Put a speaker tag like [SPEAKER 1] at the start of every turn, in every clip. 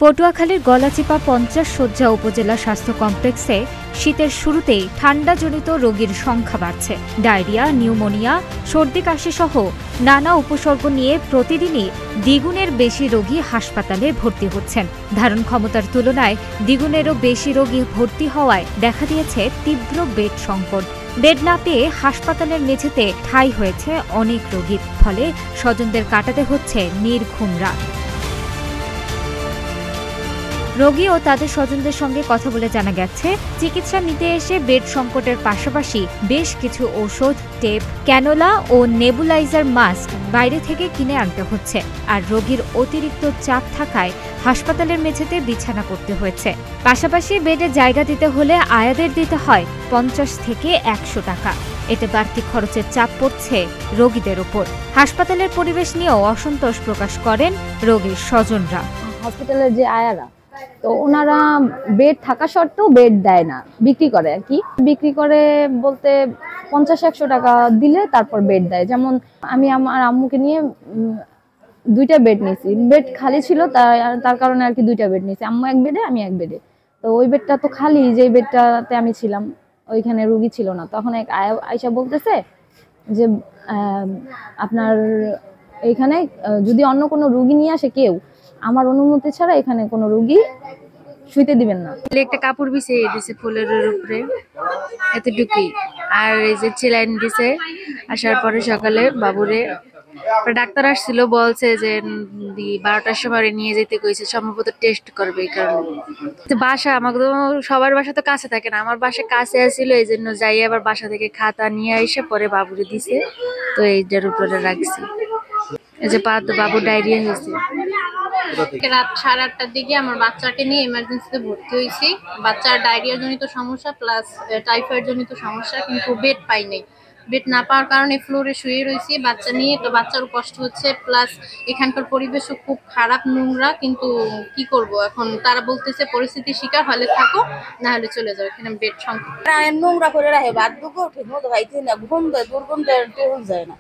[SPEAKER 1] পটুয়াখালীর গলাচিপা ৫০ শয্যা উপজেলা স্বাস্থ্য কমপ্লেক্সে শীতের শুরুতেই ঠান্ডাজনিত রোগীর সংখ্যা বাড়ছে। ডায়রিয়া, নিউমোনিয়া, সর্দি কাশি সহ নানা উপসর্গ নিয়ে প্রতিদিনই দ্বিগুণের বেশি রোগী হাসপাতালে ভর্তি হচ্ছেন। ধারণ ক্ষমতার তুলনায় দ্বিগুণেরও বেশি রোগী ভর্তি হওয়ায় দেখা দিয়েছে তীব্র বেড সংকট। বেড না পেয়ে হাসপাতালের মেঝেতে ঠাঁই হয়েছে অনেক রোগীর, ফলে স্বজনদের কাটাতে হচ্ছে নির্ঘুম রাত। রোগী ও তাদের স্বজনদের সঙ্গে কথা বলে জানা গেছে, চিকিৎসা নিতে এসে বেড সংকটের পাশাপাশি বেশ কিছু ঔষধ, টেপ, ক্যানোলা ও নেবুলাইজার মাস্ক বাইরে থেকে কিনে আনতে হচ্ছে। আর রোগীর অতিরিক্ত চাপ থাকায় হাসপাতালের মেঝেতে বিছানা করতে হয়েছে। পাশাপাশি বেডে জায়গা দিতে হলে আয়াদের দিতে হয় ৫০ থেকে ১০০ টাকা। এতে বাড়তি খরচের চাপ পড়ছে রোগীদের ওপর। হাসপাতালের পরিবেশ নিয়েও অসন্তোষ প্রকাশ করেন রোগীর স্বজনরা।
[SPEAKER 2] হসপিটালের যে আয়ারা, তো ওনারা বেড থাকা সত্ত্বেও বেড দেয় না, বিক্রি করে আর কি। বিক্রি করে বলতে ৫০-১০০ টাকা দিলে তারপর বেড দেয়। যেমন আমি আমার আম্মুকে নিয়ে ২টা বেড নিয়েছি, বেড খালি ছিল তার কারণে আর কি 2টা বেড নিয়েছি। আম্মু এক বেডে, আমি এক বেডে। তো ওই বেডটা তো খালি, যে বেডটাতে আমি ছিলাম ওইখানে রুগী ছিল না। তখন এক আয়শা বলতেছে যে আপনার এইখানে যদি অন্য কোনো রুগী নিয়ে আসে কেউ, আমার অনুমতি ছাড়া এখানে কোনো রোগী শুইতে দিবেন না।
[SPEAKER 3] একটা কাপড় বিছিয়ে দিছে ফুলের উপরে, এতটুকুই। আর এই যে চেলাইন দিছে। আসার পরে সকালে বাবুরে ডাক্তার আসছিল, বলছে যে 12টার সময় নিয়ে যেতে কইছে, সম্ভবত টেস্ট করবে। এই কারণে বাসা আমাকে তো সবার বাসা তো কাছে থাকে না, আমার বাসা কাছে আসছিল, এই জন্য যাই আবার বাসা থেকে খাতা নিয়ে এসে পরে বাবুরে দিছে। তো এইটার উপরে রাখছি। এই যে বাবু ডায়রিয়া হয়েছে।
[SPEAKER 4] রাত 8:30টার দিকে আমার বাচ্চাকে নিয়ে এমার্জেন্সিতে ভর্তি হয়েছি। বাচ্চার ডায়রিয়া জনিত সমস্যা প্লাস টাইফয়েড জনিত সমস্যা, কিন্তু বেড পাই নাই। বেড না পাওয়ার কারণে ফ্লোরে শুয়ে রয়েছি বাচ্চা নিয়ে। তো বাচ্চারও কষ্ট হচ্ছে, প্লাস এখানকার পরিবেশও খুব খারাপ, নোংরা। কিন্তু কি করব এখন, তারা বলতেছে পরিস্থিতির শিকার হলে থাকো, না হলে চলে যাও, এখানে বেড সংকট।
[SPEAKER 5] নোংরা করে রাখে, বাদ দুটো ঠিক মতো খাইতে না, গন্ধ দুর্গন্ধ টেবিল যায় না।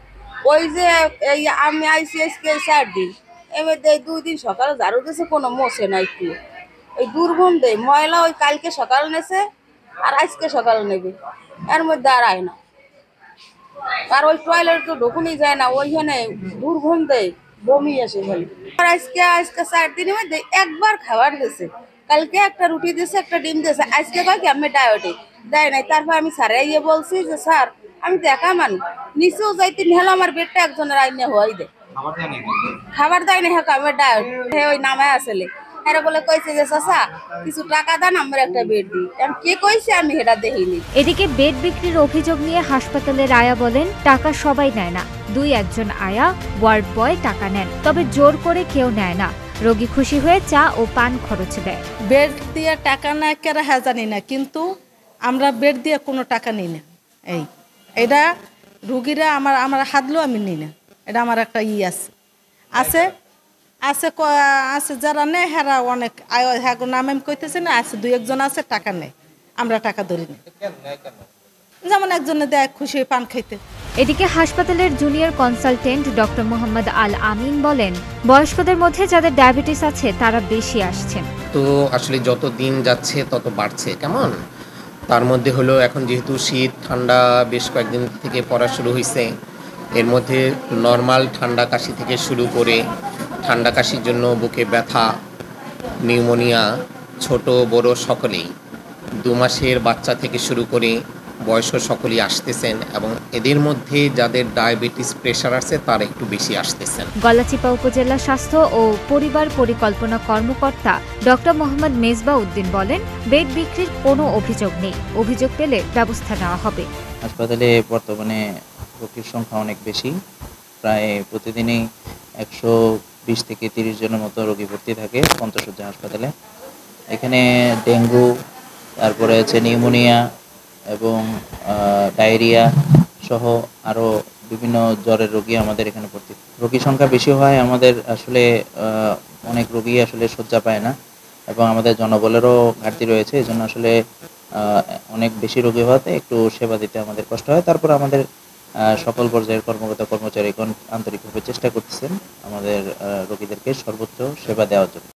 [SPEAKER 5] ওই যে আমি আইসি আজকে 4 দিন, এবার 2 দিন সকালে ঝাড়ু দিয়েছে, কোনো মোছে না একটু। ওই দুর্গন্ধে ময়লা ওই কালকে সকাল নেছে আর আজকে সকাল নেবে, এর মধ্যে আর আয় না। আর ওই টয়লেট তো ঢুকুনি যায় না, ওইখানে দুর্গন্ধে বমি আসে খালি। আর আজকে 4 দিনের মধ্যে একবার খাবার দিয়েছে। কালকে একটা রুটি দিয়েছে, একটা ডিম দিয়েছে। আজকে কয় কি আমি ডায়েটে দেয় নাই। তারপর আমি স্যারে ইয়ে বলছি যে স্যার আমি তো একা মানুষ, নিচেও যাইতে হলো আমার বেডটা একজনের আইনে হওয়াই দেয়, খাবার দেয় না। হ্যাঁ আমার ডায়েট ওই নামায় আসলে এরা বলে কইছে যে চাচা কিছু টাকা দেন, আমরা একটা বেড দিই। আমি কে কইছে আমি সেটা দেখিনি।
[SPEAKER 1] এদিকে বেড বিক্রির অভিযোগ নিয়ে হাসপাতালের আয়া বলেন, টাকা সবাই নেয় না, 2-1 আয়া ওয়ার্ড বয় টাকা নেন, তবে জোর করে কেউ নেয় না। রোগী খুশি হয়ে চা ও পান খরচ দেয়।
[SPEAKER 6] বেড দিয়ে টাকা না কেরা হ্যাঁ জানি না, কিন্তু আমরা বেড দিয়ে কোনো টাকা নিই না। এটা রুগীরা আমার হাতলেও আমি নিই না। এটা আমার একটা আছে আছে আছে আছে যারা নেয় হেরা অনেক হ্যাঁ নাম আমি কইতেছি না, আছে 2-1 আছে টাকা নেয়, আমরা টাকা ধরি না। যেমন একজনে দেয় খুশি পান খাইতে।
[SPEAKER 1] এদিকে হাসপাতালের জুনিয়র কনসালটেন্ট ডক্টর মোহাম্মদ আল আমিন বলেন, বয়স্কদের মধ্যে যাদের ডায়াবেটিস আছে তারা বেশি আসছেন।
[SPEAKER 7] তো আসলে যত দিন যাচ্ছে তত বাড়ছে। কেমন তার মধ্যে হলো এখন যেহেতু শীত ঠান্ডা বেশ কয়েকদিন থেকে পড়া শুরু হয়েছে, এর মধ্যে নর্মাল ঠান্ডা কাশি থেকে শুরু করে ঠান্ডা কাশির জন্য বুকে ব্যথা, নিউমোনিয়া, ছোট বড় সকলেই, 2 মাসের বাচ্চা থেকে শুরু করে বয়স্ক সকলেই আসতেছেন, এবং এদের মধ্যে যাদের ডায়াবেটিস প্রেশার আছে তারা একটু বেশি আসতেছেন।
[SPEAKER 1] গলাচিপা উপজেলা স্বাস্থ্য ও পরিবার পরিকল্পনা কর্মকর্তা ডক্টর মোহাম্মদ মেজবা উদ্দিন বলেন, বেড বিক্রির কোনো অভিযোগ নেই, অভিযোগ পেলে ব্যবস্থা নেওয়া হবে।
[SPEAKER 8] হাসপাতালে বর্তমানে রোগীর সংখ্যা অনেক বেশি, প্রায় প্রতিদিনই 120 থেকে 30 জনের মতো রোগী ভর্তি থাকে 50 শয্যা হাসপাতালে। এখানে ডেঙ্গু, তারপরে আছে নিউমোনিয়া এবং ডায়রিয়া সহ আরও বিভিন্ন জ্বরের রোগী আমাদের এখানে ভর্তি। রোগীর সংখ্যা বেশি হয়, আমাদের আসলে অনেক রোগী আসলে শয্যা পায় না, এবং আমাদের জনবলেরও ঘাটতি রয়েছে। এই জন্য আসলে অনেক বেশি রোগী হওয়াতে একটু সেবা দিতে আমাদের কষ্ট হয়। তারপর আমাদের সকল পর্যায়ের কর্মকর্তা কর্মচারীগণ আন্তরিকভাবে চেষ্টা করতেছেন আমাদের রোগীদেরকে সর্বোচ্চ সেবা দেওয়ার জন্য।